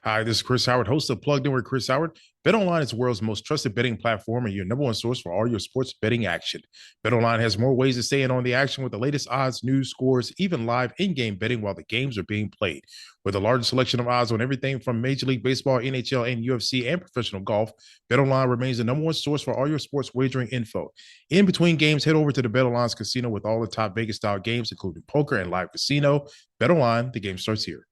Hi, this is Chris Howard, host of Plugged In with Chris Howard. BetOnline is the world's most trusted betting platform and your number one source for all your sports betting action. BetOnline has more ways to stay in on the action with the latest odds, news, scores, even live in-game betting while the games are being played. With the largest selection of odds on everything from Major League Baseball, NHL, and UFC, and professional golf, BetOnline remains the number one source for all your sports wagering info. In between games, head over to the BetOnline's casino with all the top Vegas-style games, including poker and live casino. BetOnline, the game starts here.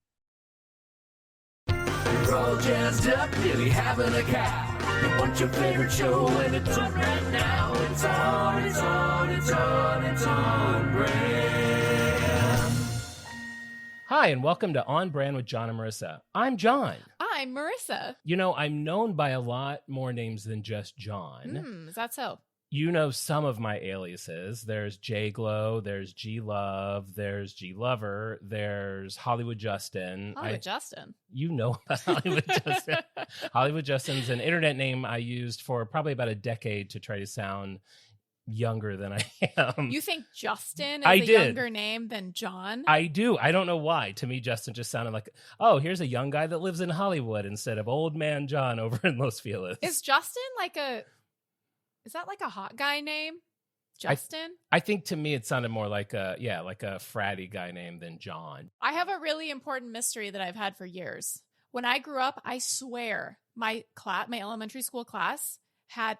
We're all jazzed up, nearly having a cow. You want your favorite show, and it's on right now. It's on brand. Hi, and welcome to On Brand with Jon and Marisa. I'm Jon. I'm Marisa. You know, I'm known by a lot more names than just Jon. Is that so? You know some of my aliases. There's J-Glow, there's G-Love, there's G-Lover, there's Hollywood Justin. Justin. You know about Hollywood Justin. Hollywood Justin's an internet name I used for probably about a decade to try to sound younger than I am. You think Justin is younger name than Jon? I do. I don't know why. To me, Justin just sounded like, oh, here's a young guy that lives in Hollywood instead of old man Jon over in Los Feliz. Is Justin is that like a hot guy name? Justin? I think to me it sounded more like a fratty guy name than Jon. I have a really important mystery that I've had for years. When I grew up, I swear my elementary school class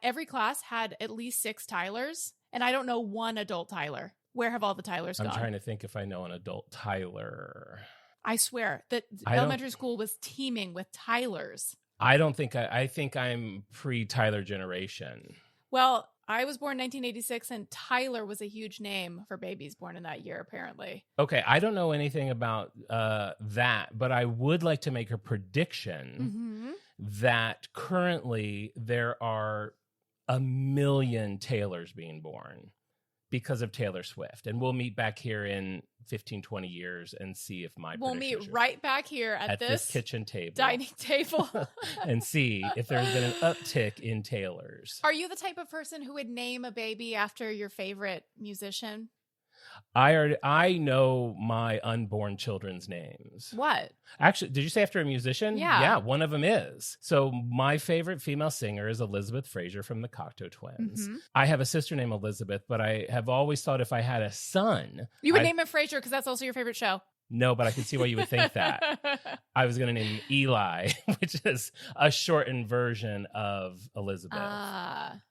every class had at least 6 Tylers, and I don't know one adult Tyler. Where have all the Tylers gone? I'm trying to think if I know an adult Tyler. I swear that elementary school was teeming with Tylers. I think I'm pre-Tyler generation. Well, I was born in 1986, and Tyler was a huge name for babies born in that year, apparently. Okay, I don't know anything about that, but I would like to make a prediction that currently there are 1 million Taylors being born because of Taylor Swift. And we'll meet back here in 15, 20 years and see if we'll meet right back here at this kitchen table, dining table, and see if there's been an uptick in Taylors. Are you the type of person who would name a baby after your favorite musician? I know my unborn children's names. What? Actually, did you say after a musician? Yeah. Yeah, one of them is. So my favorite female singer is Elizabeth Fraser from the Cocteau Twins. I have a sister named Elizabeth, but I have always thought if I had a son... You would name him Fraser because that's also your favorite show. No, but I can see why you would think that. I was going to name him Eli, which is a shortened version of Elizabeth.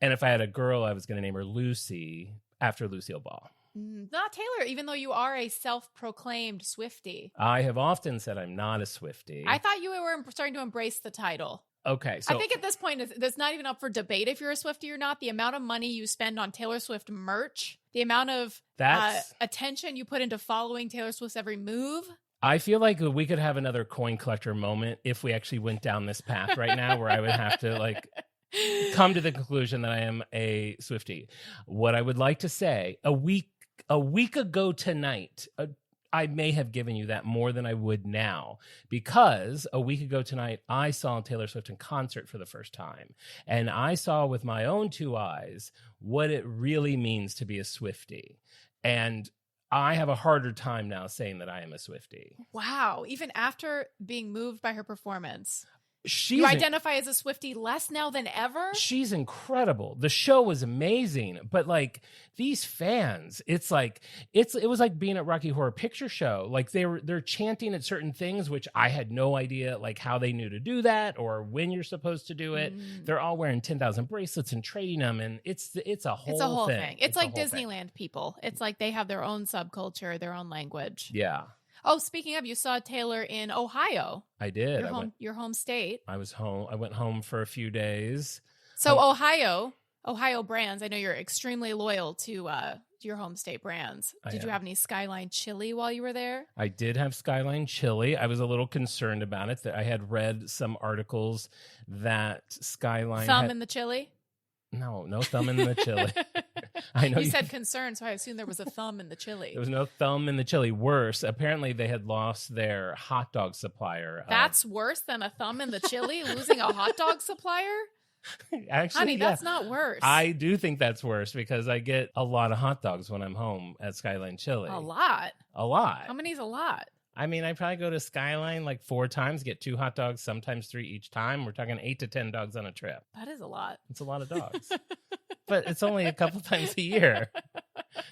And if I had a girl, I was going to name her Lucy after Lucille Ball. Not Taylor, even though you are a self-proclaimed Swiftie. I have often said I'm not a Swiftie. I thought you were starting to embrace the title. Okay, so I think at this point, that's not even up for debate if you're a Swiftie or not. The amount of money you spend on Taylor Swift merch, the amount of attention you put into following Taylor Swift's every move. I feel like we could have another coin collector moment if we actually went down this path right now, where I would have to come to the conclusion that I am a Swiftie. What I would like to say, a week ago tonight, I may have given you that more than I would now, because a week ago tonight, I saw Taylor Swift in concert for the first time. And I saw with my own 2 eyes what it really means to be a Swiftie. And I have a harder time now saying that I am a Swiftie. Wow. Even after being moved by her performance. You identify as a Swiftie less now than ever? She's incredible. The show was amazing, but these fans, it was like being at Rocky Horror Picture Show. They're chanting at certain things, which I had no idea how they knew to do that or when you're supposed to do it. They're all wearing 10,000 bracelets and trading them, and it's a whole thing. It's like Disneyland people. It's like they have their own subculture, their own language. Yeah. Oh, speaking of, you saw Taylor in Ohio. I did. Your home state. I was home. I went home for a few days. So Ohio brands. I know you're extremely loyal to your home state brands. Did you have any Skyline chili while you were there? I did have Skyline chili. I was a little concerned about it. That I had read some articles that Skyline thumb in the chili. No thumb in the chili. I know you said concern, so I assumed there was a thumb in the chili. There was no thumb in the chili. Worse, apparently they had lost their hot dog supplier. That's worse than a thumb in the chili? Losing a hot dog supplier? Actually, honey, that's not worse. I do think that's worse because I get a lot of hot dogs when I'm home at Skyline Chili. A lot? A lot. How many's a lot? I mean, I probably go to Skyline like 4 times, get 2 hot dogs, sometimes 3 each time. We're talking 8 to 10 dogs on a trip. That is a lot. It's a lot of dogs. But it's only a couple times a year.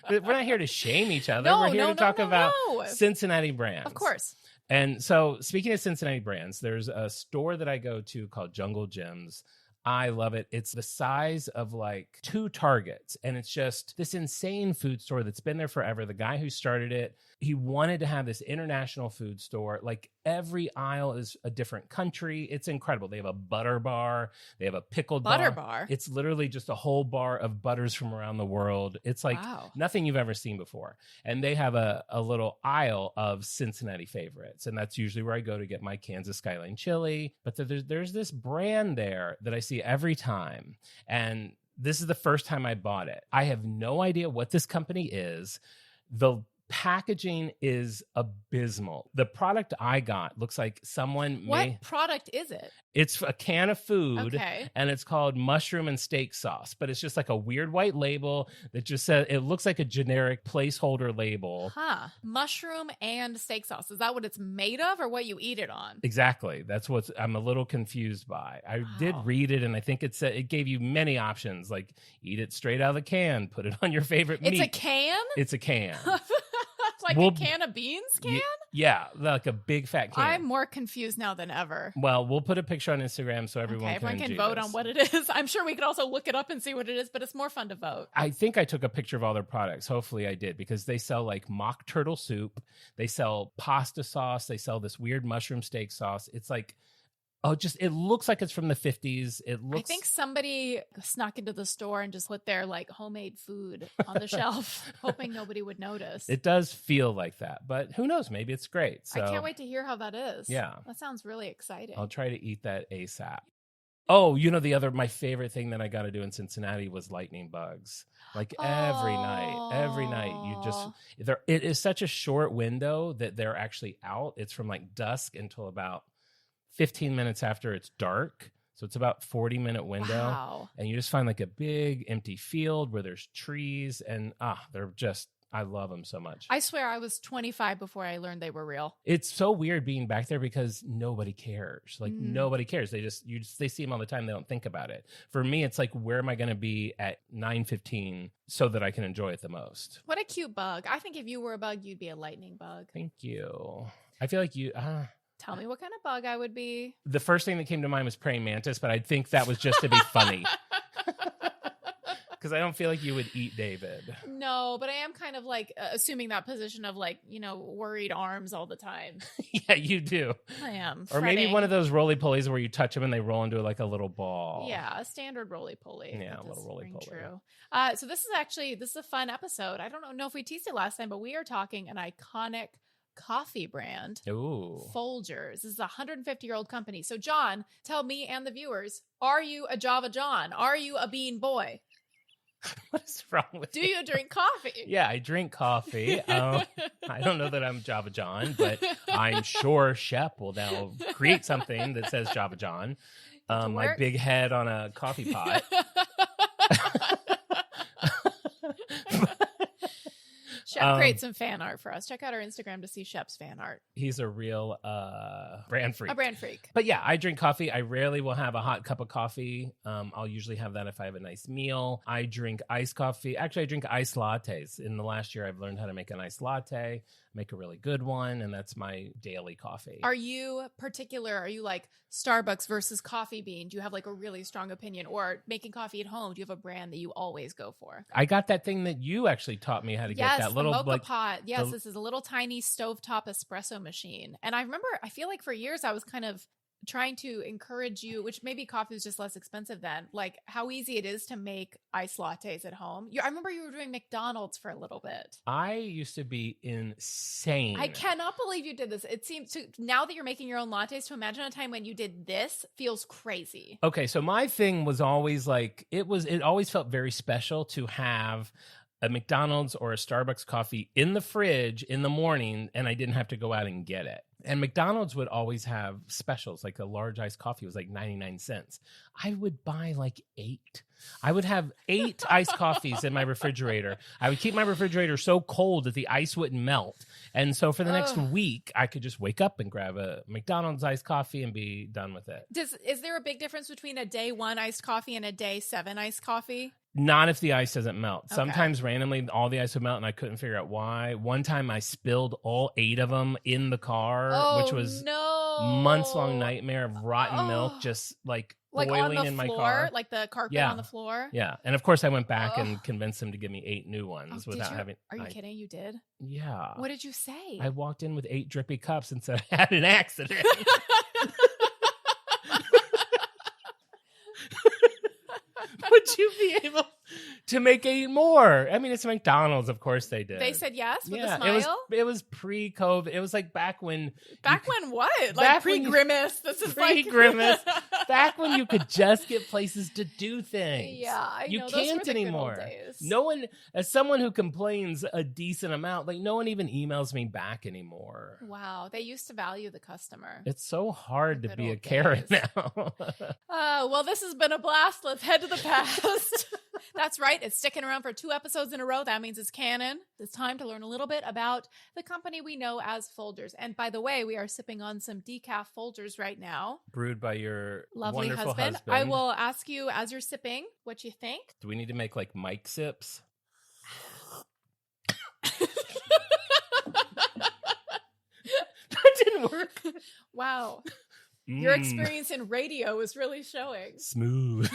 We're not here to shame each other. We're here to talk about Cincinnati brands. Of course. And so, speaking of Cincinnati brands, there's a store that I go to called Jungle Gyms. I love it. It's the size of like 2 Targets, and it's just this insane food store that's been there forever. The guy who started it, he wanted to have this international food store. Like every aisle is a different country. It's incredible. They have a butter bar. They have a pickled bar. It's literally just a whole bar of butters from around the world. It's like nothing you've ever seen before. And they have a little aisle of Cincinnati favorites. And that's usually where I go to get my Kansas Skyline chili. But there's this brand there that I see every time. And this is the first time I bought it. I have no idea what this company is. The packaging is abysmal. The product I got looks like someone What product is it? It's a can of food, okay, and it's called mushroom and steak sauce, but it's just like a weird white label that just says, it looks like a generic placeholder label. Mushroom and steak sauce. Is that what it's made of or what you eat it on? Exactly. That's what I'm a little confused by. I did read it, and I think it said it gave you many options, like eat it straight out of the can, put it on your favorite meat. It's a can? It's a can. Like a can of beans can? Yeah, like a big fat can. I'm more confused now than ever. Well, we'll put a picture on Instagram so everyone can vote on what it is. I'm sure we could also look it up and see what it is, but it's more fun to vote. I think I took a picture of all their products. Hopefully I did, because they sell like mock turtle soup. They sell pasta sauce. They sell this weird mushroom steak sauce. It's like, it looks like it's from the 50s. I think somebody snuck into the store and just put their like homemade food on the shelf, hoping nobody would notice. It does feel like that, but who knows? Maybe it's great. So, I can't wait to hear how that is. Yeah. That sounds really exciting. I'll try to eat that ASAP. Oh, my favorite thing that I got to do in Cincinnati was lightning bugs. Like every night, it is such a short window that they're actually out. It's from like dusk until about 15 minutes after it's dark. So it's about 40-minute window. Wow. And you just find like a big empty field where there's trees, and I love them so much. I swear I was 25 before I learned they were real. It's so weird being back there because nobody cares. Like nobody cares. They see them all the time. They don't think about it. For me, it's like, where am I going to be at 9:15 so that I can enjoy it the most? What a cute bug. I think if you were a bug, you'd be a lightning bug. Thank you. I feel like you... Tell me what kind of bug I would be. The first thing that came to mind was praying mantis, but I think that was just to be funny. Because I don't feel like you would eat David. No, but I am kind of like assuming that position of like, worried arms all the time. Yeah, you do. I am. Or maybe one of those roly-polies where you touch them and they roll into like a little ball. Yeah, a standard roly-poly. Yeah, a little roly-poly. True. So this is a fun episode. I don't know if we teased it last time, but we are talking an iconic coffee brand. Ooh. Folgers. This is a 150-year-old company. So John, tell me and the viewers, are you a Java John? Are you a bean boy? What is wrong with you? Do you drink coffee? Yeah, I drink coffee. I don't know that I'm Java John, but I'm sure Shep will now create something that says Java John. My big head on a coffee pot. Shep creates some fan art for us. Check out our Instagram to see Shep's fan art. He's a real brand freak. A brand freak. But yeah, I drink coffee. I rarely will have a hot cup of coffee. I'll usually have that if I have a nice meal. I drink iced coffee. Actually, I drink iced lattes. In the last year, I've learned how to make an iced latte, make a really good one, and that's my daily coffee. Are you particular? Are you like Starbucks versus Coffee Bean? Do you have like a really strong opinion? Or making coffee at home, do you have a brand that you always go for? I got that thing that you actually taught me how to get, that little mocha pot. Yes, this is a little tiny stovetop espresso machine. And I feel like for years I was kind of trying to encourage you, which maybe coffee was just less expensive then, like how easy it is to make iced lattes at home. I remember you were doing McDonald's for a little bit. I used to be insane. I cannot believe you did this. It seems now that you're making your own lattes, to imagine a time when you did this feels crazy. Okay, so my thing was always like, it always felt very special to have a McDonald's or a Starbucks coffee in the fridge in the morning, and I didn't have to go out and get it. And McDonald's would always have specials, like a large iced coffee was like 99 cents. I would buy like 8. I would have 8 iced coffees in my refrigerator. I would keep my refrigerator so cold that the ice wouldn't melt. And so for the next week, I could just wake up and grab a McDonald's iced coffee and be done with it. Is there a big difference between a day 1 iced coffee and a day 7 iced coffee? Not if the ice doesn't melt. Okay. Sometimes randomly all the ice would melt and I couldn't figure out why. One time I spilled all 8 of them in the car, which was months-long nightmare of rotten milk just like boiling on the in my floor, car. like the carpet on the floor. Yeah. And of course I went back and convinced him to give me 8 new ones without having. Are you kidding? You did? Yeah. What did you say? I walked in with 8 drippy cups and said I had an accident. Would you be able to make 8 more? I mean, it's McDonald's. Of course they did. They said yes with a smile? It was pre-COVID. It was like back when... When what? Like pre-Grimace. This is pre-Grimace. Back when you could just get places to do things. Yeah, I know. You Those can't were the good anymore. old days. No one, as someone who complains a decent amount, like no one even emails me back anymore. Wow. They used to value the customer. It's so hard to Good be a old Karen days. now. Well, this has been a blast. Let's head to the past. That's right. It's sticking around for 2 episodes in a row. That means it's canon. It's time to learn a little bit about the company we know as Folgers. And by the way, we are sipping on some decaf Folgers right now. Brewed by your Lovely wonderful husband. I will ask you as you're sipping what you think. Do we need to make like mic sips? That didn't work. Wow. Your experience in radio is really showing. Smooth.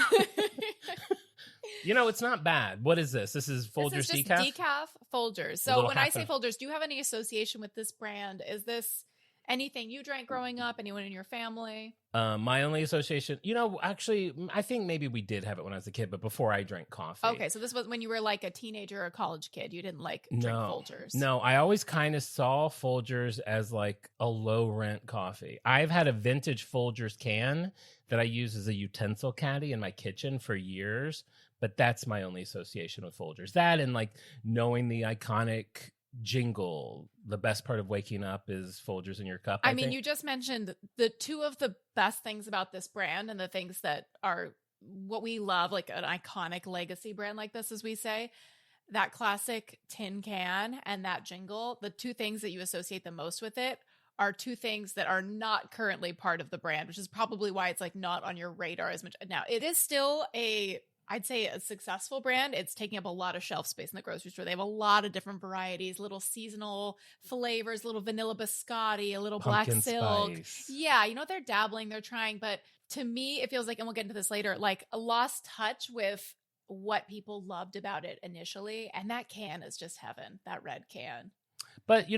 You know, it's not bad. What is this? This is Folgers this is just decaf? Decaf Folgers. So when I say Folgers, do you have any association with this brand? Is this anything you drank growing up? Anyone in your family? My only association, actually, I think maybe we did have it when I was a kid, but before I drank coffee. Okay, so this was when you were like a teenager or a college kid. You didn't like drink Folgers. No, I always kind of saw Folgers as like a low rent coffee. I've had a vintage Folgers can that I use as a utensil caddy in my kitchen for years, but that's my only association with Folgers. That and like knowing the iconic jingle, the best part of waking up is Folgers in your cup. I mean, you just mentioned the 2 of the best things about this brand and the things that are what we love, like an iconic legacy brand like this, as we say, that classic tin can and that jingle. The 2 things that you associate the most with it are 2 things that are not currently part of the brand, which is probably why it's like not on your radar as much. Now, it is still I'd say a successful brand. It's taking up a lot of shelf space in the grocery store. They have a lot of different varieties, little seasonal flavors, little vanilla biscotti, a little Pumpkin black silk. spice. Yeah, they're dabbling, they're trying. But to me, it feels like, and we'll get into this later, like a lost touch with what people loved about it initially. And that can is just heaven, that red can. But,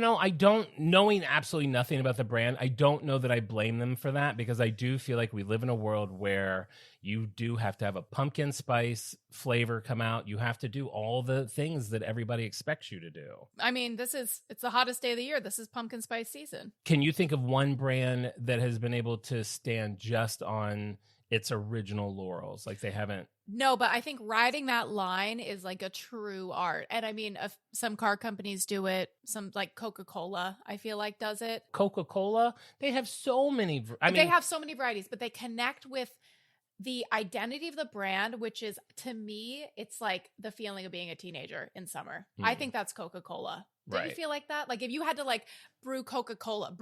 knowing absolutely nothing about the brand, I don't know that I blame them for that, because I do feel like we live in a world where you do have to have a pumpkin spice flavor come out. You have to do all the things that everybody expects you to do. I mean, it's the hottest day of the year. This is pumpkin spice season. Can you think of one brand that has been able to stand just on its original laurels? Like they haven't. No, but I think riding that line is like a true art. And I mean, some car companies do it. Some like Coca-Cola, I feel like does it. Coca-Cola, they have so many. They have so many varieties, but they connect with the identity of the brand, which is, to me, it's like the feeling of being a teenager in summer. I think that's Coca-Cola. Don't you feel like that? Like if you had to like brew Coca-Cola,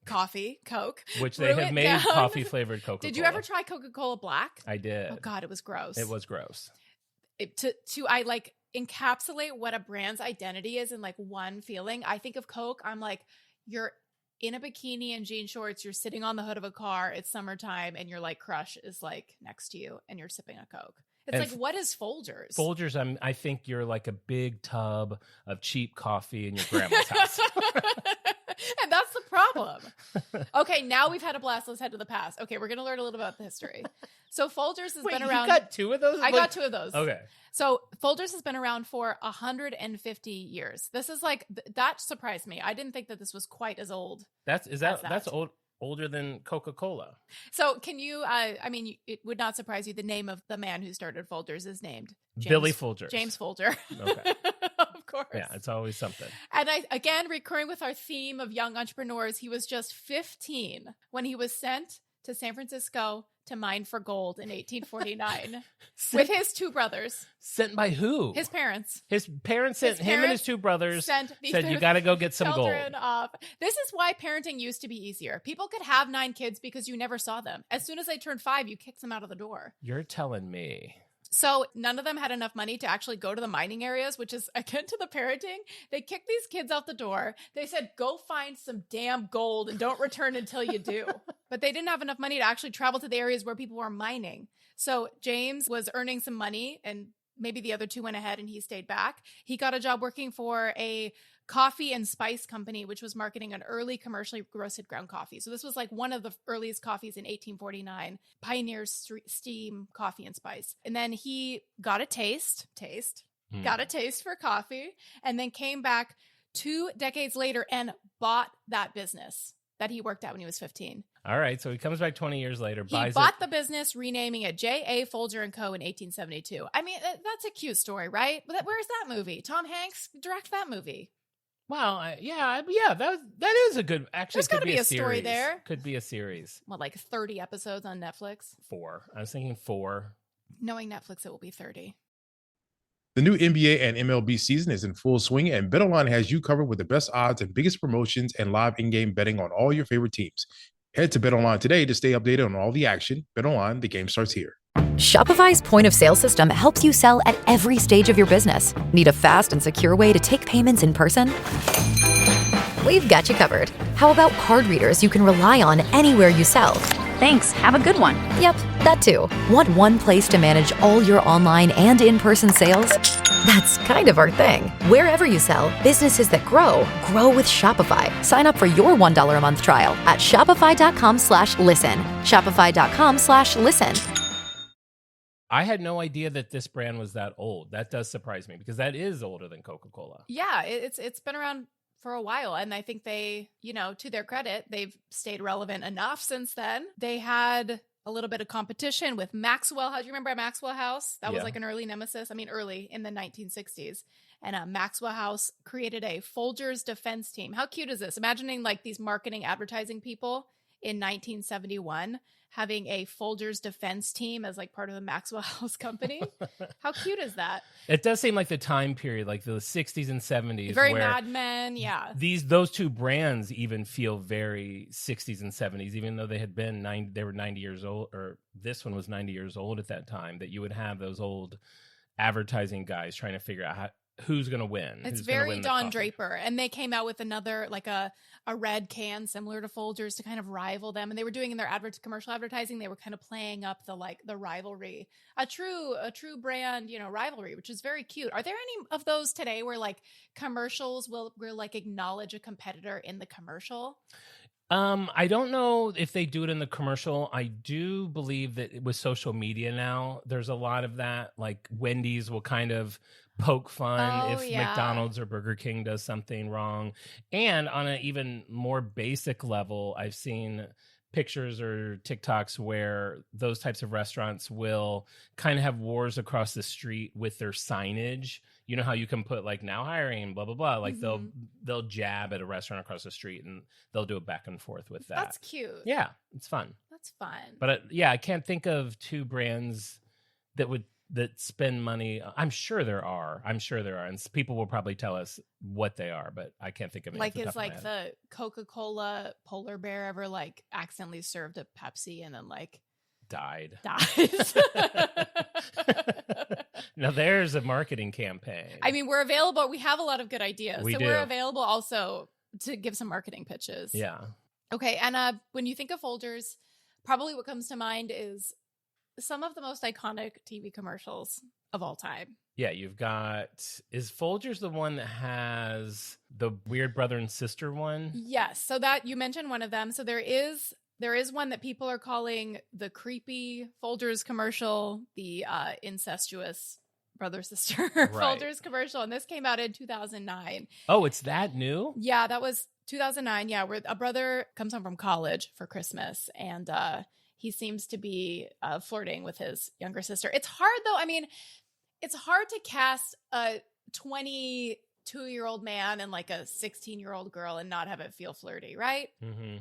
coffee, Coke. Which they have made coffee flavored Coca-Cola. Did you ever try Coca-Cola Black? I did. Oh God, it was gross. It was gross. I like encapsulate what a brand's identity is in like one feeling. I think of Coke, I'm like, you're in a bikini and jean shorts, you're sitting on the hood of a car, it's summertime, and your like crush is like next to you and you're sipping a Coke. It's like, what is Folgers? Folgers, I think you're like a big tub of cheap coffee in your grandma's house. And that's the problem. Okay, now we've had a blast. Let's head to the past. Okay, we're going to learn a little about the history. So Folgers has been around. You got 2 of those? I got 2 of those. Okay. So Folgers has been around for 150 years. This is like, that surprised me. I didn't think that this was quite as old. That's old older than Coca-Cola. So can you, it would not surprise you, the name of the man who started Folgers is named Billy Folgers. James Folger. Okay. Of course. Yeah, it's always something. And again, recurring with our theme of young entrepreneurs, he was just 15 when he was sent to San Francisco to mine for gold in 1849 with his two brothers. Sent by who? His parents. His parents sent him and his two brothers. Said you got to go get some gold. Off. This is why parenting used to be easier. People could have 9 kids because you never saw them. As soon as they turned 5, you kicked them out of the door. You're telling me. So none of them had enough money to actually go to the mining areas, which is again to the parenting. They kicked these kids out the door. They said, go find some damn gold and don't return until you do. But they didn't have enough money to actually travel to the areas where people were mining. So James was earning some money, and maybe the other two went ahead and he stayed back. He got a job working for a coffee and spice company, which was marketing an early commercially roasted ground coffee. So this was like one of the earliest coffees in 1849, Pioneer's steam coffee and spice. And then he got a taste for coffee, and then came back 2 decades later and bought that business that he worked at when he was 15. All right, so he comes back 20 years later, He bought the business, renaming it J.A. Folger & Co. in 1872. I mean, that's a cute story, right? But where's that movie? Tom Hanks directs that movie. Well, that is a good. Actually, there's got to be a story there. Could be a series. What, like 30 episodes on Netflix? 4. I was thinking 4. Knowing Netflix, it will be 30. The new NBA and MLB season is in full swing, and BetOnline has you covered with the best odds and biggest promotions and live in-game betting on all your favorite teams. Head to BetOnline today to stay updated on all the action. BetOnline, the game starts here. Shopify's point-of-sale system helps you sell at every stage of your business. Need a fast and secure way to take payments in person? We've got you covered. How about card readers you can rely on anywhere you sell? Thanks. Have a good one. Yep, that too. Want one place to manage all your online and in-person sales? That's kind of our thing. Wherever you sell, businesses that grow with Shopify. Sign up for your $1 a month trial at shopify.com/listen. Shopify.com/listen. I had no idea that this brand was that old. That does surprise me because that is older than Coca-Cola. Yeah, it's been around for a while. And I think they, to their credit, they've stayed relevant enough since then. They had a little bit of competition with Maxwell House. Do you remember Maxwell House? That was like an early nemesis. I mean, early in the 1960s. And Maxwell House created a Folgers defense team. How cute is this? Imagining like these marketing advertising people in 1971 having a Folgers defense team as like part of the Maxwell House company. How cute is that? It does seem like the time period, like the 60s and 70s. Very where Mad Men, yeah. Those two brands even feel very 60s and 70s, even though they had been they were 90 years old, or this one was 90 years old at that time, that you would have those old advertising guys trying to figure out who's going to win. It's very Don Draper. And they came out with another, like a red can similar to Folgers to kind of rival them. And they were doing in their commercial advertising, they were kind of playing up the rivalry, a true brand, rivalry, which is very cute. Are there any of those today where like commercials will like acknowledge a competitor in the commercial? I don't know if they do it in the commercial. I do believe that with social media now, there's a lot of that. Like Wendy's will kind of poke fun if McDonald's or Burger King does something wrong. And on an even more basic level, I've seen pictures or TikToks where those types of restaurants will kind of have wars across the street with their signage. You know how you can put like now hiring, blah, blah, blah. Like they'll jab at a restaurant across the street and they'll do a back and forth with that. That's cute. Yeah, it's fun. That's fun. But I can't think of two brands that spend money. I'm sure there are. And people will probably tell us what they are, but I can't think of it. Like, is like the Coca-Cola polar bear ever like accidentally served a Pepsi and then like dies? Now there's a marketing campaign. I mean, we're available. We have a lot of good ideas. We're available also to give some marketing pitches. Yeah. Okay. And when you think of Folgers, probably what comes to mind is some of the most iconic TV commercials of all time. Yeah, is Folgers the one that has the weird brother and sister one? Yes. So that you mentioned one of them. So there is one that people are calling the creepy Folgers commercial, the incestuous brother sister Right. Folgers commercial, and this came out in 2009. Oh, it's that new? Yeah, that was 2009. Yeah, where a brother comes home from college for Christmas, and he seems to be flirting with his younger sister. It's hard though. I mean, it's hard to cast a 22-year-old man and like a 16-year-old girl and not have it feel flirty, right? Mm-hmm.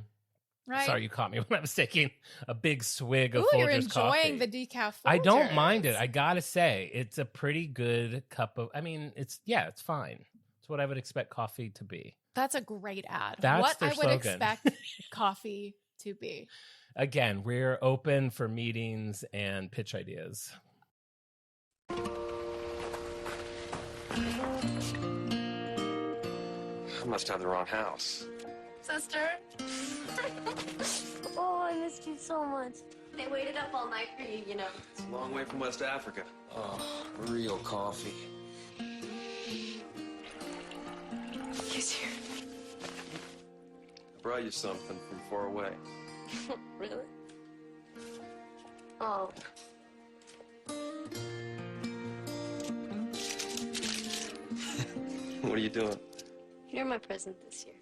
Right. Sorry, you caught me when I was taking a big swig of Ooh, Folgers you're enjoying coffee. the decaf Folgers. I don't mind it. I gotta say, it's a pretty good cup of. I mean, it's fine. It's what I would expect coffee to be. That's a great ad. That's what their I would slogan. expect coffee to be. Again, we're open for meetings and pitch ideas. I must have the wrong house. Sister? Oh, I missed you so much. They waited up all night for you, you know. It's a long way from West Africa. Oh, real coffee. He's here. I brought you something from far away. Really? Oh. What are you doing? You're my present this year.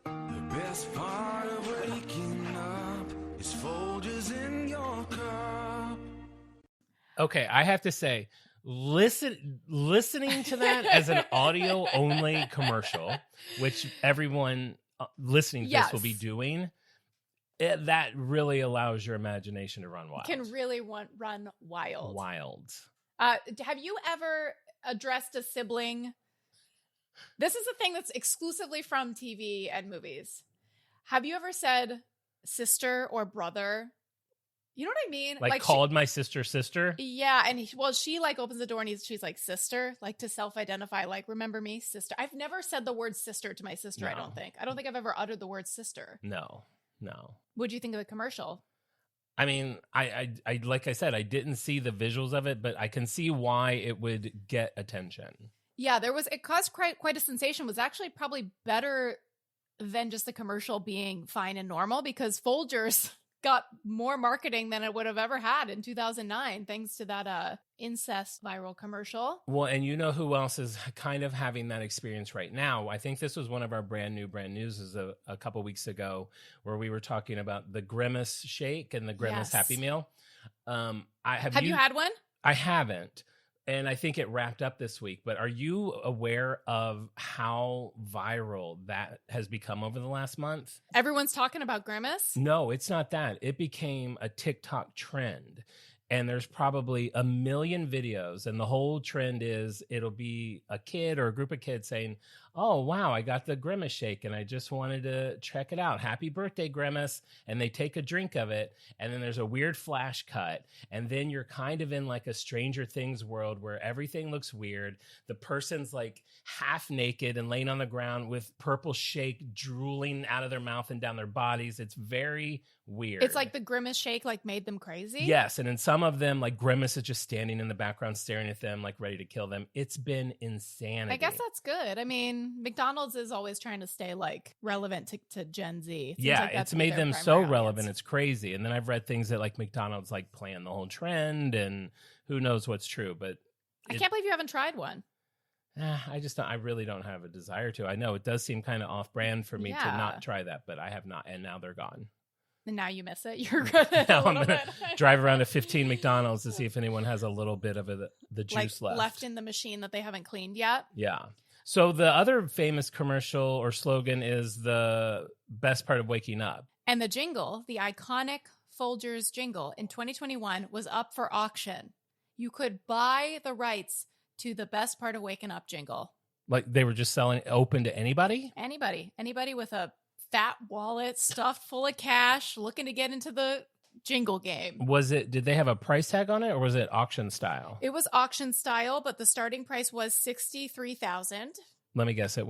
The best part of waking up is Folgers in your cup. Okay, I have to say, listening to that as an audio only commercial, which everyone listening to this will be Yes. doing, that really allows your imagination to run wild. Can really run wild. Wild. Have you ever addressed a sibling? This is a thing that's exclusively from TV and movies. Have you ever said sister or brother? You know what I mean? Like called my sister. Yeah, and she like opens the door and she's like sister, like to self-identify, like remember me, sister. I've never said the word sister to my sister. No. I don't think I've ever uttered the word sister. No. What'd you think of the commercial? I mean, I like I said, I didn't see the visuals of it, but I can see why it would get attention. Yeah, it caused quite a sensation. It was actually probably better than just the commercial being fine and normal, because Folgers got more marketing than it would have ever had in 2009, thanks to that incest viral commercial. Well, and you know who else is kind of having that experience right now? I think this was one of our brand news a couple weeks ago, where we were talking about the Grimace shake and the Grimace Yes. Happy Meal. Have you had one? I haven't. And I think it wrapped up this week, but are you aware of how viral that has become over the last month? Everyone's talking about Grimace. No, it's not that. It became a TikTok trend. And there's probably 1 million videos. And the whole trend is it'll be a kid or a group of kids saying, oh, wow, I got the Grimace shake and I just wanted to check it out. Happy birthday, Grimace. And they take a drink of it. And then there's a weird flash cut. And then you're kind of in like a Stranger Things world where everything looks weird. The person's like half naked and laying on the ground with purple shake drooling out of their mouth and down their bodies. It's very weird. It's like the Grimace shake like made them crazy. Yes, and in some of them, like Grimace is just standing in the background staring at them, like ready to kill them. It's been insanity. I guess that's good. I mean, McDonald's is always trying to stay like relevant to Gen Z. It seems yeah, like that's it's made their them primary so audience. relevant. It's crazy. And then I've read things that like McDonald's like plan the whole trend, and who knows what's true. But I can't believe you haven't tried one. I really don't have a desire to. I know it does seem kind of off-brand for me to Yeah. not try that, but I have not, and now they're gone. And now you miss it. You're good. Now I'm gonna drive around to 15 McDonald's to see if anyone has a little bit of the juice like left in the machine that they haven't cleaned yet. Yeah. So the other famous commercial or slogan is the best part of waking up. And the jingle, the iconic Folgers jingle in 2021 was up for auction. You could buy the rights to the best part of waking up jingle. Like they were just selling it open to anybody? Anybody with a fat wallet stuffed full of cash looking to get into the jingle game. Did they have a price tag on it, or was it auction style? It was auction style, but the starting price was $63,000. Let me guess. They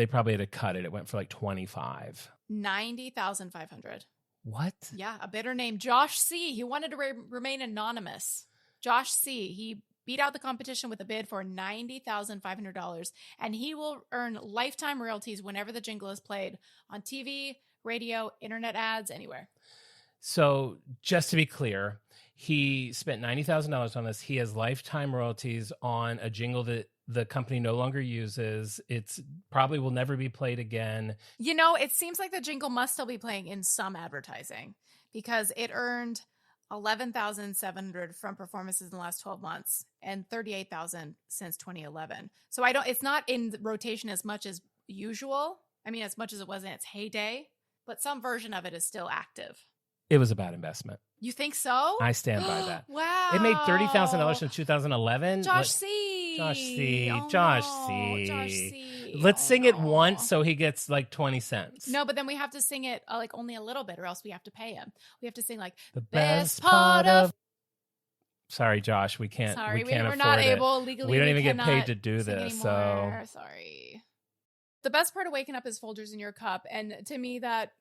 probably had to cut it. It went for like 25. $90,500. What? Yeah, a bidder named Josh C. He wanted to remain anonymous. Josh C. He beat out the competition with a bid for $90,500, and he will earn lifetime royalties whenever the jingle is played on TV, radio, internet ads, anywhere. So just to be clear, He spent $90,000 on this. He has lifetime royalties on a jingle that the company no longer uses. It's probably will never be played again. You know, it seems like the jingle must still be playing in some advertising because it earned $11,700 from performances in the last 12 months and $38,000 since 2011. So it's not in rotation as much as usual. I mean, as much as it was in its heyday, but some version of it is still active. It was a bad investment. You think so? I stand by that. Wow. It made $30,000 in 2011. Josh C. Josh C. Oh, Josh no. C. Josh C. Let's sing it no. once so he gets like 20 cents. No, but then we have to sing it like only a little bit or else we have to pay him. We have to sing like the best part of... Sorry, Josh, we can't. Sorry, we can't we're afford not it. able legally. We don't even get cannot paid to do sing this. anymore. So Sorry. The best part of waking up is Folgers in your cup, and to me that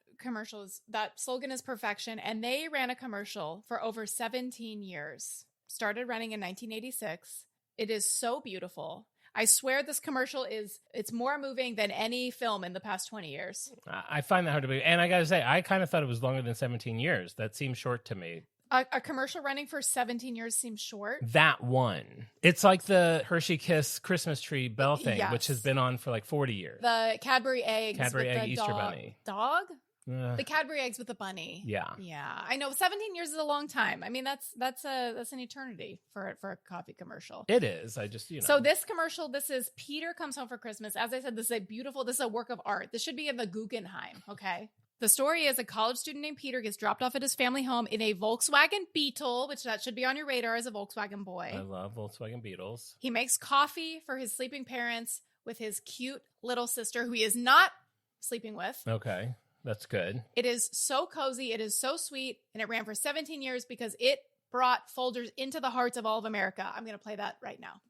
slogan is perfection. And they ran a commercial for over 17 years. Started running in 1986. It is so beautiful. I swear this commercial it's more moving than any film in the past 20 years. I find that hard to believe. And I got to say, I kind of thought it was longer than 17 years. That seems short to me. A commercial running for 17 years seems short. That one. It's like the Hershey Kiss Christmas tree bell thing, Yes. which has been on for like 40 years. The Cadbury eggs. Cadbury with egg the Easter bunny. Dog? Uh, The Cadbury eggs with the bunny. yeah. Yeah. I know 17 years is a long time. I mean, that's an eternity for a coffee commercial. It is. I just, So this commercial, this is Peter Comes Home for Christmas. As I said, this is a work of art. This should be in the Guggenheim, okay? The story is a college student named Peter gets dropped off at his family home in a Volkswagen Beetle, which that should be on your radar as a Volkswagen boy. I love Volkswagen Beetles. He makes coffee for his sleeping parents with his cute little sister who he is not sleeping with. Okay. That's good. It is so cozy. It is so sweet. And it ran for 17 years because it brought Folgers into the hearts of all of America. I'm going to play that right now.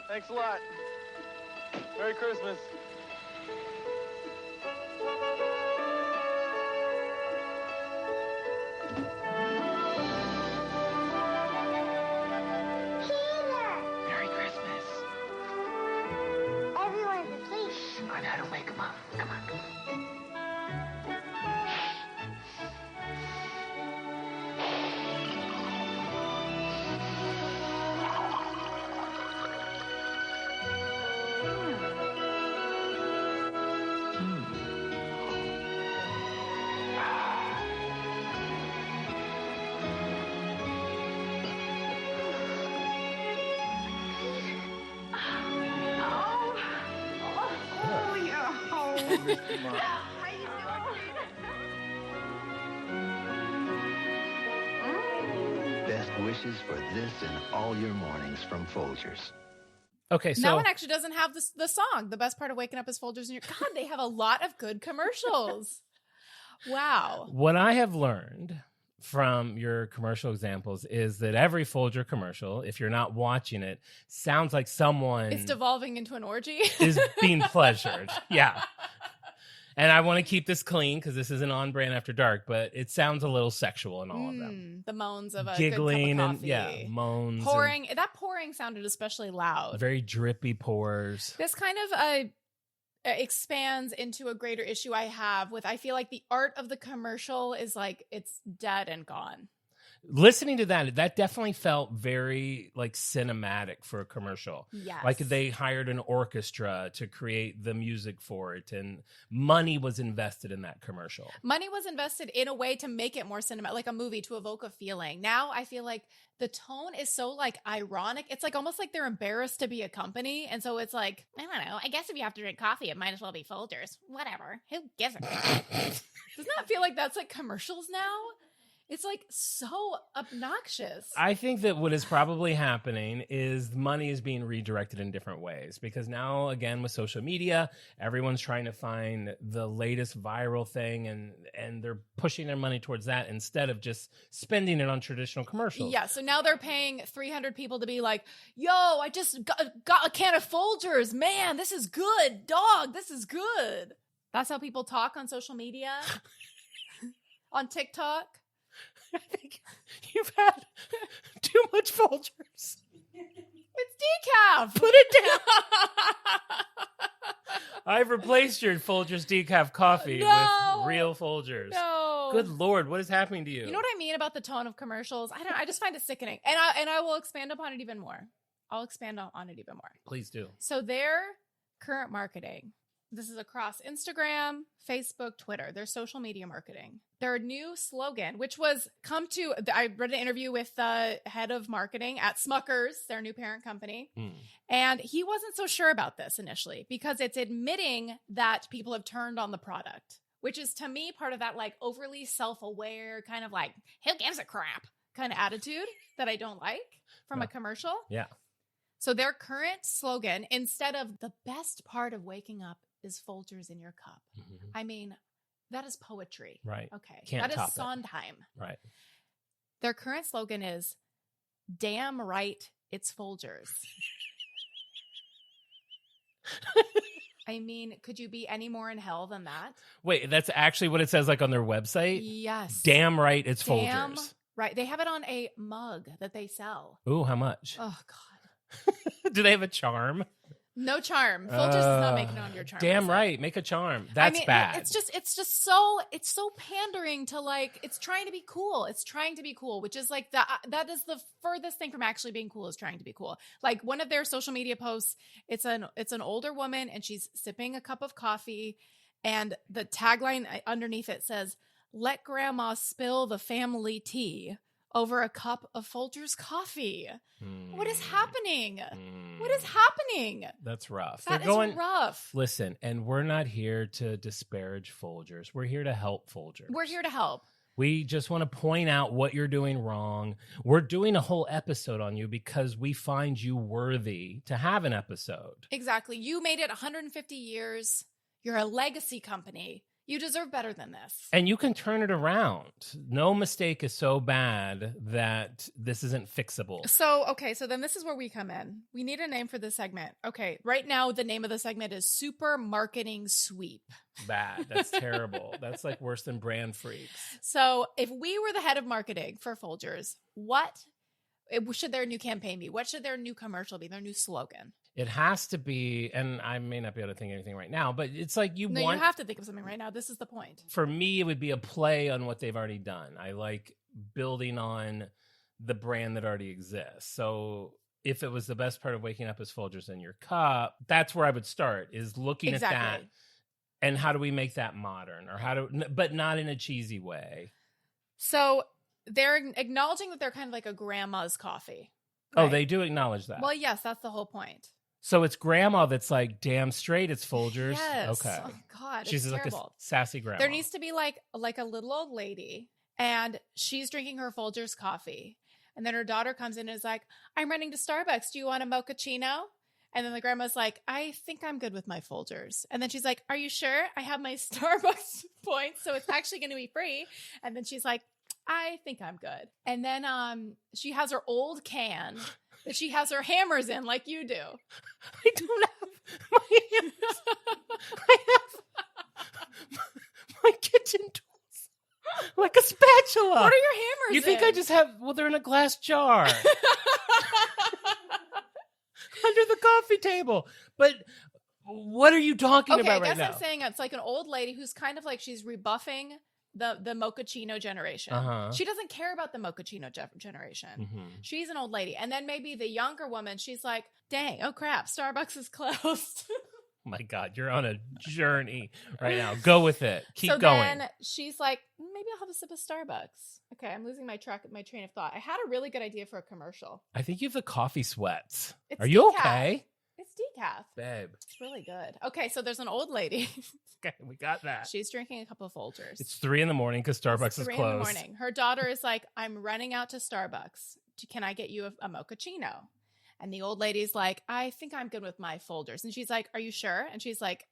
Thanks a lot. Merry Christmas. Merry Christmas. Everyone's asleep. I know how to wake 'em up. Come on. Oh, you're home. How you doing? Best wishes for this and all your mornings from Folgers. Okay, so That one actually doesn't have the song. The best part of waking up is Folgers in your... God, they have a lot of good commercials. Wow. what I have learned from your commercial examples is that every Folger commercial, if you're not watching it, sounds like someone It's devolving into an orgy. is being pleasured. Yeah. And I want to keep this clean because this isn't on brand after dark, but it sounds a little sexual in all of them. The moans of a Giggling good cup of and coffee. yeah, moans. and Pouring. That pouring sounded especially loud. very drippy pours. This kind of expands into a greater issue I have with, I feel like the art of the commercial is like, it's dead and gone. Listening to that definitely felt very like cinematic for a commercial. Yes. Like they hired an orchestra to create the music for it, and money was invested in that commercial. Money was invested in a way to make it more cinematic, like a movie, to evoke a feeling. Now I feel like the tone is so like ironic. It's like almost like they're embarrassed to be a company. And so it's like, I don't know, I guess if you have to drink coffee, it might as well be Folgers. Whatever. Who gives a crap? Doesn't that feel like that's like commercials now? It's like so obnoxious. I think that what is probably happening is money is being redirected in different ways, because now, again, with social media, everyone's trying to find the latest viral thing, and they're pushing their money towards that instead of just spending it on traditional commercials. Yeah, so now they're paying 300 people to be like, yo, I just got a can of Folgers. Man, this is good. Dog, this is good. That's how people talk on social media, on TikTok. I think you've had too much Folgers. It's decaf. Put it down. I've replaced your Folgers decaf coffee No. with real Folgers. No. Good Lord, what is happening to you? You know what I mean about the tone of commercials? I just find it sickening. And I will expand upon it even more. I'll expand on it even more. Please do. So their current marketing, this is across Instagram, Facebook, Twitter, their social media marketing. Their new slogan, which was I read an interview with the head of marketing at Smucker's, their new parent company. And he wasn't so sure about this initially because it's admitting that people have turned on the product, which is to me part of that like overly self-aware kind of like, who gives a crap kind of attitude that I don't like from a commercial. Yeah. So their current slogan, instead of the best part of waking up is Folgers in your cup. I mean, that is poetry. Right. Okay. Can't that is top it. Sondheim. Right. Their current slogan is, damn right, it's Folgers. I mean, could you be any more in hell than that? Wait, that's actually what it says like on their website? Yes. Damn right, it's Damn Folgers. right. They have it on a mug that they sell. Ooh, how much? Oh, God. Do they have a charm? No charm. Folgers is not making it on your charm. Damn right. Make a charm. That's bad. It's just so pandering to like, it's trying to be cool. It's trying to be cool, which is like that is the furthest thing from actually being cool is trying to be cool. Like one of their social media posts, it's an older woman and she's sipping a cup of coffee and the tagline underneath it says, let grandma spill the family tea over a cup of Folgers coffee. What is happening? What is happening? That's rough. That is rough. Listen, and we're not here to disparage Folgers. We're here to help Folgers. We're here to help. We just want to point out what you're doing wrong. We're doing a whole episode on you because we find you worthy to have an episode. Exactly. You made it 150 years. You're a legacy company. You deserve better than this. And you can turn it around. No mistake is so bad that this isn't fixable. So then this is where we come in. We need a name for this segment. Okay, right now the name of the segment is Super Marketing Sweep. Bad. That's terrible. That's like worse than Brand Freaks. So if we were the head of marketing for Folgers, what should their new campaign be? What should their new commercial be? Their new slogan? It has to be, and I may not be able to think of anything right now, but it's like you you have to think of something right now. This is the point. For me, it would be a play on what they've already done. I like building on the brand that already exists. So if it was the best part of waking up is Folgers in your cup, that's where I would start, is looking at that. And how do we make that modern, but not in a cheesy way. So they're acknowledging that they're kind of like a grandma's coffee. Right? Oh, they do acknowledge that. Well, yes, that's the whole point. So it's grandma that's like, damn straight, it's Folgers. Yes. Okay. Oh, God, she's like terrible. A sassy grandma. There needs to be like a little old lady, and she's drinking her Folgers coffee. And then her daughter comes in and is like, I'm running to Starbucks. Do you want a mochaccino? And then the grandma's like, I think I'm good with my Folgers. And then she's like, are you sure? I have my Starbucks points, so it's actually going to be free. And then she's like, I think I'm good. And then she has her old can that she has her hammers in like you do. I don't have my hammers. I have my kitchen tools. Like a spatula. What are your hammers You think in? I just have, well, they're in a glass jar. Under the coffee table. But what are you talking about right now? I guess I'm saying it's like an old lady who's kind of like she's rebuffing the mochaccino generation. Uh-huh. She doesn't care about the mochaccino generation. Mm-hmm. She's an old lady. And then maybe the younger woman, she's like, dang, oh crap, Starbucks is closed. My God, you're on a journey right now. Go with it. Keep going. Then she's like, maybe I'll have a sip of Starbucks. Okay, I'm losing my train of thought. I had a really good idea for a commercial. I think you have the coffee sweats. It's Are you decaf. okay? It's decaf. Babe. It's really good. Okay, so there's an old lady. Okay, we got that. She's drinking a cup of Folgers. It's 3 a.m. because Starbucks is closed. 3 a.m. Her daughter is like, I'm running out to Starbucks. Can I get you a mochaccino? And the old lady's like, I think I'm good with my Folgers. And she's like, are you sure? And she's like,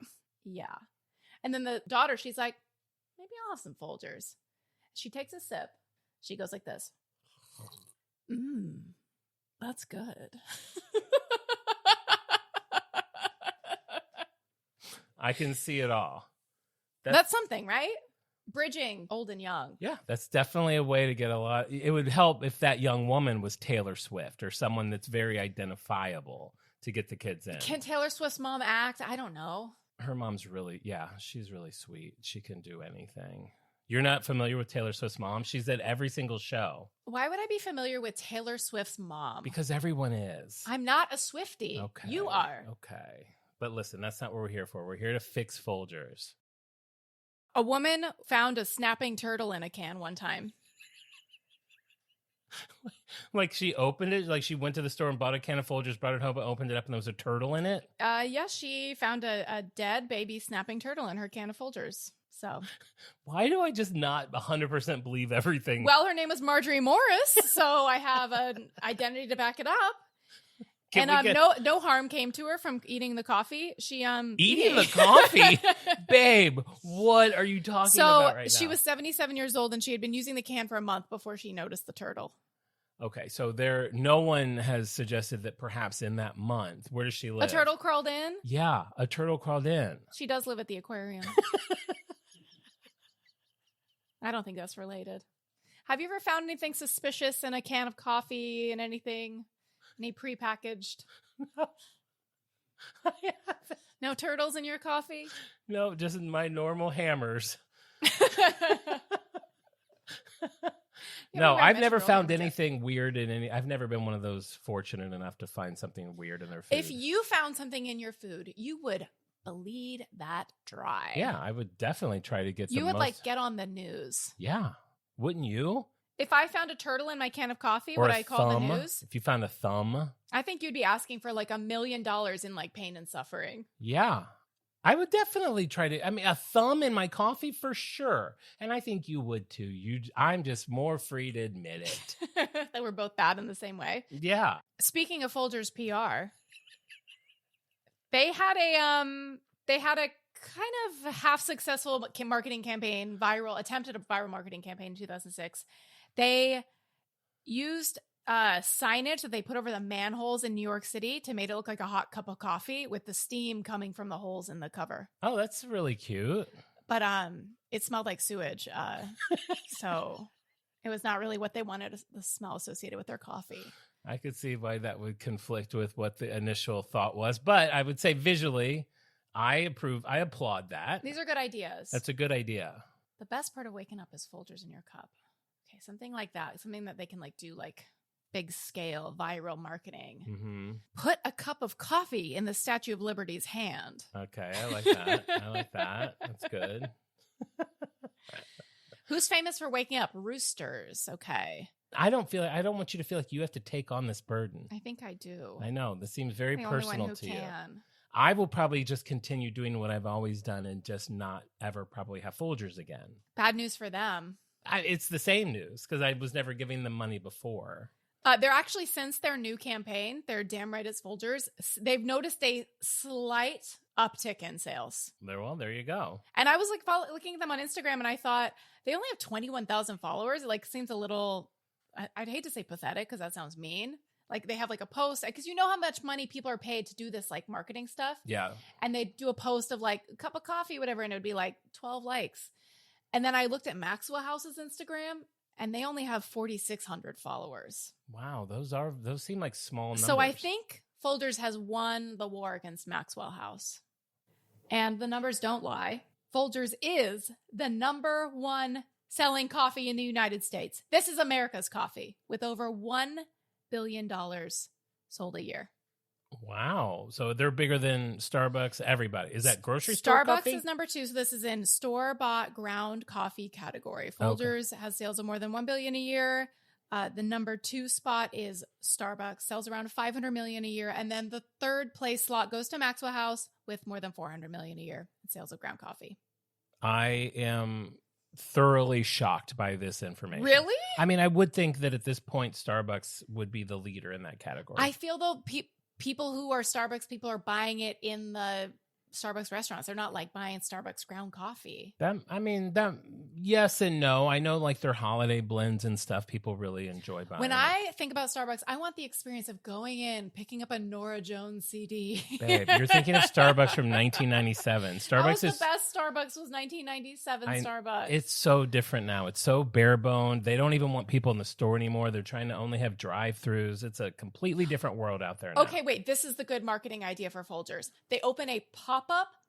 yeah. And then the daughter, she's like, maybe I'll have some Folgers. She takes a sip. She goes like this. That's good. I can see it all. That's something, right? Bridging old and young. Yeah, that's definitely a way to get a lot. It would help if that young woman was Taylor Swift or someone that's very identifiable to get the kids in. Can Taylor Swift's mom act? I don't know. Her mom's she's really sweet. She can do anything. You're not familiar with Taylor Swift's mom? She's at every single show. Why would I be familiar with Taylor Swift's mom? Because everyone is. I'm not a Swiftie. Okay. You are. Okay. But listen, that's not what we're here for. We're here to fix Folgers. A woman found a snapping turtle in a can one time. Like she opened it, like she went to the store and bought a can of Folgers, brought it home, and opened it up, and there was a turtle in it. Yes, she found a dead baby snapping turtle in her can of Folgers. So, why do I just not 100% believe everything? Well, her name was Marjorie Morris, so I have an identity to back it up. No harm came to her from eating the coffee. She eating the coffee, babe. What are you talking about right now? So she was 77 years old, and she had been using the can for a month before she noticed the turtle. Okay, so no one has suggested that perhaps in that month, where does she live? A turtle crawled in? Yeah, a turtle crawled in. She does live at the aquarium. I don't think that's related. Have you ever found anything suspicious in a can of coffee and anything? Any prepackaged? No turtles in your coffee? No, just in my normal hammers. No, I've never found anything weird in any. I've never been one of those fortunate enough to find something weird in their food. If you found something in your food, you would bleed that dry. Yeah, I would definitely try to get. You would get on the news. Yeah, wouldn't you? If I found a turtle in my can of coffee, or would I call thumb, the news? If you found a thumb, I think you'd be asking for like $1 million in like pain and suffering. Yeah. I would definitely try to. I mean, a thumb in my coffee for sure, and I think you would too. I'm just more free to admit it. That we're both bad in the same way. Yeah. Speaking of Folgers PR, they had a kind of half successful marketing campaign, attempted a viral marketing campaign in 2006. They used signage that they put over the manholes in New York City to make it look like a hot cup of coffee with the steam coming from the holes in the cover. Oh, that's really cute. But it smelled like sewage. So it was not really what they wanted, the smell associated with their coffee. I could see why that would conflict with what the initial thought was. But I would say visually, I approve. I applaud that. These are good ideas. That's a good idea. The best part of waking up is Folgers in your cup. Okay, something like that. Something that they can do big scale viral marketing. Mm-hmm. Put a cup of coffee in the Statue of Liberty's hand. Okay, I like that. I like that. That's good. Who's famous for waking up? Roosters. Okay. I don't want you to feel like you have to take on this burden. I think I do. I know. This seems very personal to you. Can. I will probably just continue doing what I've always done and just not ever probably have Folgers again. Bad news for them. It's the same news because I was never giving them money before. They're actually, since their new campaign, their Damn Right It's Folgers, they've noticed a slight uptick in sales. Well, there you go. And I was looking at them on Instagram and I thought they only have 21,000 followers. It seems a little, I'd hate to say pathetic because that sounds mean. They have a post because you know how much money people are paid to do this marketing stuff. Yeah. And they do a post of a cup of coffee, whatever, and it would be 12 likes. And then I looked at Maxwell House's Instagram and they only have 4,600 followers. Wow, those seem like small numbers. So I think Folgers has won the war against Maxwell House. And the numbers don't lie. Folgers is the number one selling coffee in the United States. This is America's coffee with over $1 billion sold a year. Wow. So they're bigger than Starbucks, everybody. Is that grocery store coffee? Starbucks is number 2. So this is in store-bought ground coffee category. Folgers has sales of more than $1 billion a year. The number 2 spot is Starbucks, sells around $500 million a year. And then the third place slot goes to Maxwell House with more than $400 million a year in sales of ground coffee. I am thoroughly shocked by this information. Really? I mean, I would think that at this point, Starbucks would be the leader in that category. I feel though people who are Starbucks people are buying it in the Starbucks restaurants. They're not buying Starbucks ground coffee. Yes and no. I know their holiday blends and stuff people really enjoy buying. When I think about Starbucks, I want the experience of going in, picking up a Nora Jones CD. Babe, you're thinking of Starbucks from 1997. Starbucks the best Starbucks was 1997 Starbucks. It's so different now. It's so bare boned. They don't even want people in the store anymore. They're trying to only have drive-thrus. It's a completely different world out there now. Okay, wait. This is the good marketing idea for Folgers. They open a pop-up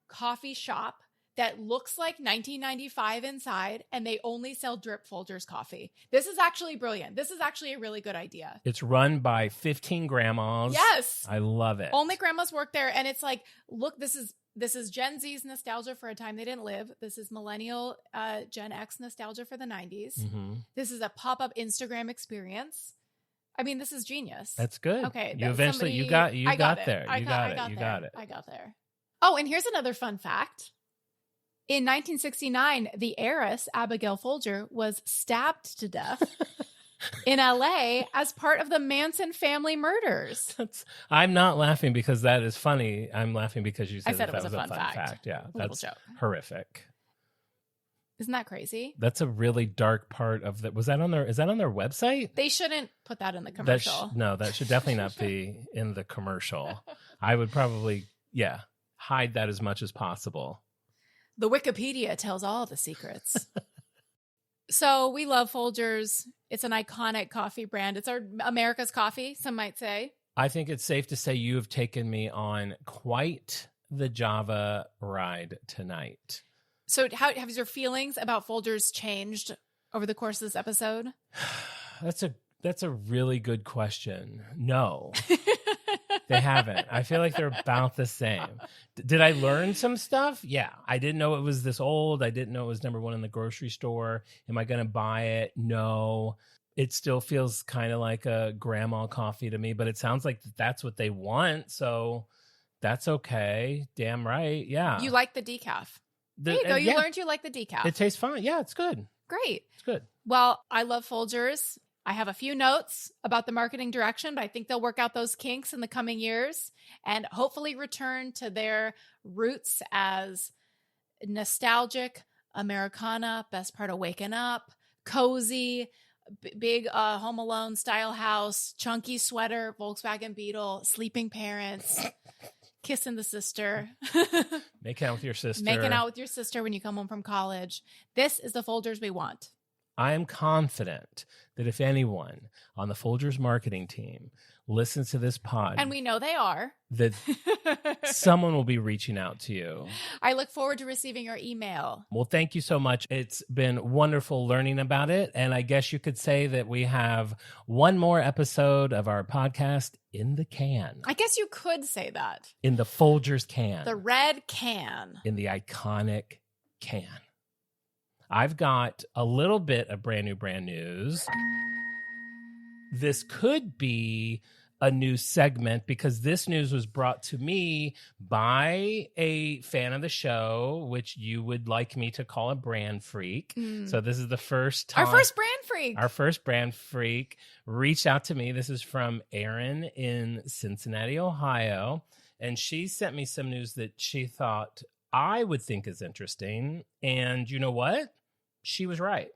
coffee shop that looks like 1995 inside, and they only sell drip Folgers coffee. This is actually brilliant. This is actually a really good idea. It's run by 15 grandmas. Yes. I love it. Only grandmas work there. And it's like, look, this is Gen Z's nostalgia for a time they didn't live. This is millennial Gen X nostalgia for the 90s. Mm-hmm. This is a pop-up Instagram experience. I mean, this is genius. That's good. Okay. You eventually, you got there. You got it. I got there. Oh, and here's another fun fact. In 1969, the heiress, Abigail Folger, was stabbed to death in LA as part of the Manson family murders. I'm not laughing because that is funny. I'm laughing because you said, I said that it was a fun fact. Yeah, that's joke. Horrific. Isn't that crazy? That's a really dark part of that. Is that on their website? They shouldn't put that in the commercial. That should definitely not be in the commercial. I would probably, hide that as much as possible. The Wikipedia tells all the secrets. So we love Folgers. It's an iconic coffee brand. It's America's coffee, some might say. I think it's safe to say you have taken me on quite the Java ride tonight. So how have your feelings about Folgers changed over the course of this episode? That's a really good question. No. They haven't. I feel like they're about the same. Did I learn some stuff? Yeah. I didn't know it was this old. I didn't know it was number one in the grocery store. Am I going to buy it? No. It still feels kind of like a grandma coffee to me, but it sounds like that's what they want. So that's okay. Damn right. Yeah. You like the decaf. There you go. You learned you like the decaf. It tastes fine. Yeah, it's good. Great. It's good. Well, I love Folgers. I have a few notes about the marketing direction, but I think they'll work out those kinks in the coming years and hopefully return to their roots as nostalgic Americana, best part of waking up, cozy, big Home Alone style house, chunky sweater, Volkswagen Beetle, sleeping parents, kissing the sister. Making out with your sister. Making out with your sister when you come home from college. This is the Folgers we want. I am confident that if anyone on the Folgers marketing team listens to this pod, and we know they are, that someone will be reaching out to you. I look forward to receiving your email. Well, thank you so much. It's been wonderful learning about it. And I guess you could say that we have one more episode of our podcast in the can. I guess you could say that. In the Folgers can. The red can. In the iconic can. I've got a little bit of brand news. This could be a new segment because this news was brought to me by a fan of the show, which you would like me to call a brand freak. So this is the first time. Our first brand freak. Our first brand freak reached out to me. This is from Erin in Cincinnati, Ohio. And she sent me some news that she thought I would think is interesting. And you know what? She was right.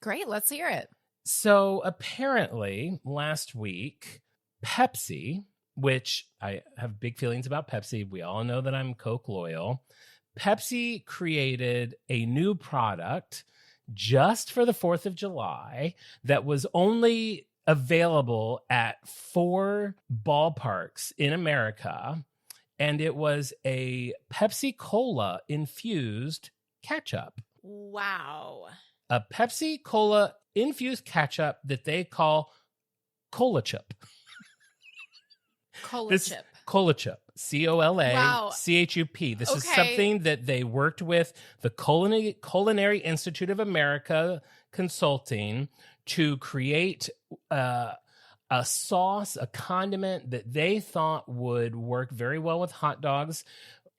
Great. Let's hear it. So apparently last week, Pepsi, which I have big feelings about Pepsi. We all know that I'm Coke loyal. Pepsi created a new product just for the 4th of July that was only available at 4 ballparks in America. And it was a Pepsi Cola infused ketchup. Wow. A Pepsi Cola infused ketchup that they call Cola Chip. Cola Chip. Cola Chip. COLACHUP. This is something that they worked with the Culinary Institute of America Consulting to create a sauce, a condiment that they thought would work very well with hot dogs.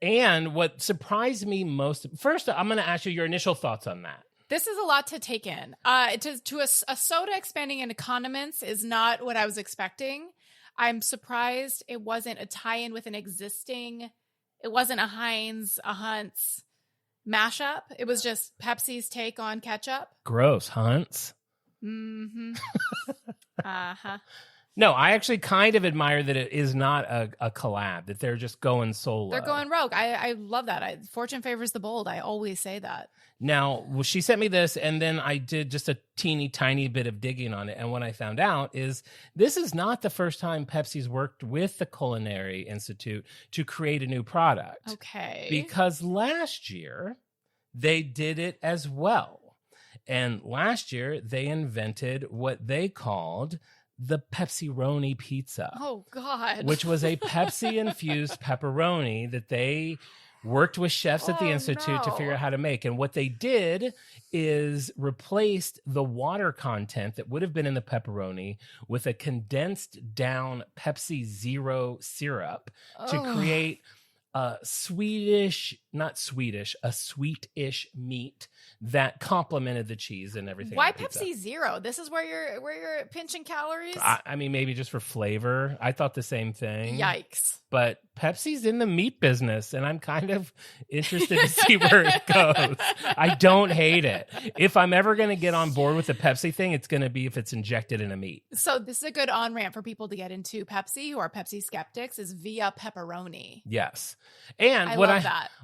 And what surprised me most, first, I'm going to ask you your initial thoughts on that. This is a lot to take in. A soda expanding into condiments is not what I was expecting. I'm surprised it wasn't a tie-in with an existing, it wasn't a Heinz, a Hunt's mashup. It was just Pepsi's take on ketchup. Gross, Hunt's. Mm-hmm. Uh-huh. No, I actually kind of admire that it is not a collab, that they're just going solo. They're going rogue. I love that. Fortune favors the bold. I always say that. Now, well, she sent me this, and then I did just a teeny tiny bit of digging on it. And what I found out is this is not the first time Pepsi's worked with the Culinary Institute to create a new product. Okay. Because last year, they did it as well. And last year, they invented what they called the Pepsi-roni pizza. Oh, God. Which was a Pepsi-infused pepperoni that they worked with chefs at the Institute to figure out how to make. And what they did is replaced the water content that would have been in the pepperoni with a condensed down Pepsi Zero syrup to create a sweetish meat that complemented the cheese and everything. Why Pepsi Zero? This is where you're pinching calories? I mean, maybe just for flavor. I thought the same thing. Yikes. But Pepsi's in the meat business, and I'm kind of interested to see where it goes. I don't hate it. If I'm ever going to get on board with the Pepsi thing, it's going to be if it's injected in a meat. So this is a good on-ramp for people to get into Pepsi who are Pepsi skeptics is via pepperoni. Yes. And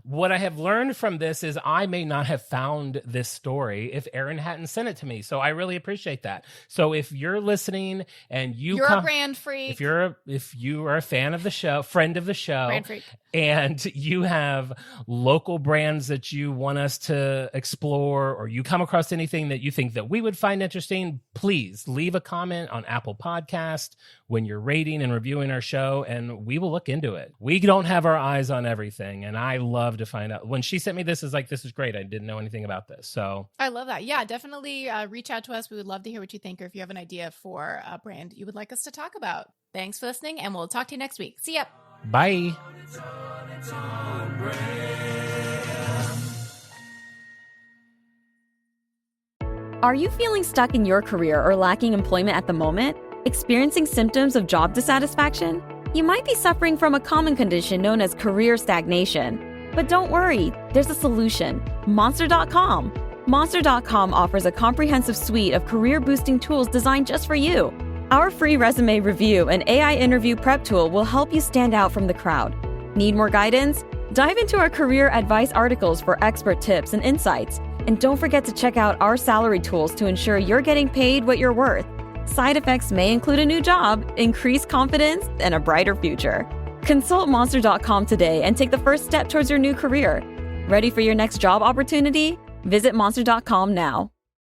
what I have learned from this is I may not have found this story if Aaron hadn't sent it to me. So I really appreciate that. So if you're listening and you're a brand freak, if you are a fan of the show, friend of the show, brand freak, and you have local brands that you want us to explore, or you come across anything that you think that we would find interesting, please leave a comment on Apple Podcast when you're rating and reviewing our show, and we will look into it. We don't have our eyes on everything, and I love to find out. When she sent me this, is like, this is great. I didn't know anything about this. So I love that. Yeah, definitely reach out to us. We would love to hear what you think, or if you have an idea for a brand you would like us to talk about. Thanks for listening, and we'll talk to you next week. See ya. Bye. Are you feeling stuck in your career or lacking employment at the moment? Experiencing symptoms of job dissatisfaction? You might be suffering from a common condition known as career stagnation. But don't worry, there's a solution. Monster.com. Monster.com offers a comprehensive suite of career-boosting tools designed just for you. Our free resume review and AI interview prep tool will help you stand out from the crowd. Need more guidance? Dive into our career advice articles for expert tips and insights. And don't forget to check out our salary tools to ensure you're getting paid what you're worth. Side effects may include a new job, increased confidence, and a brighter future. Consult Monster.com today and take the first step towards your new career. Ready for your next job opportunity? Visit Monster.com now.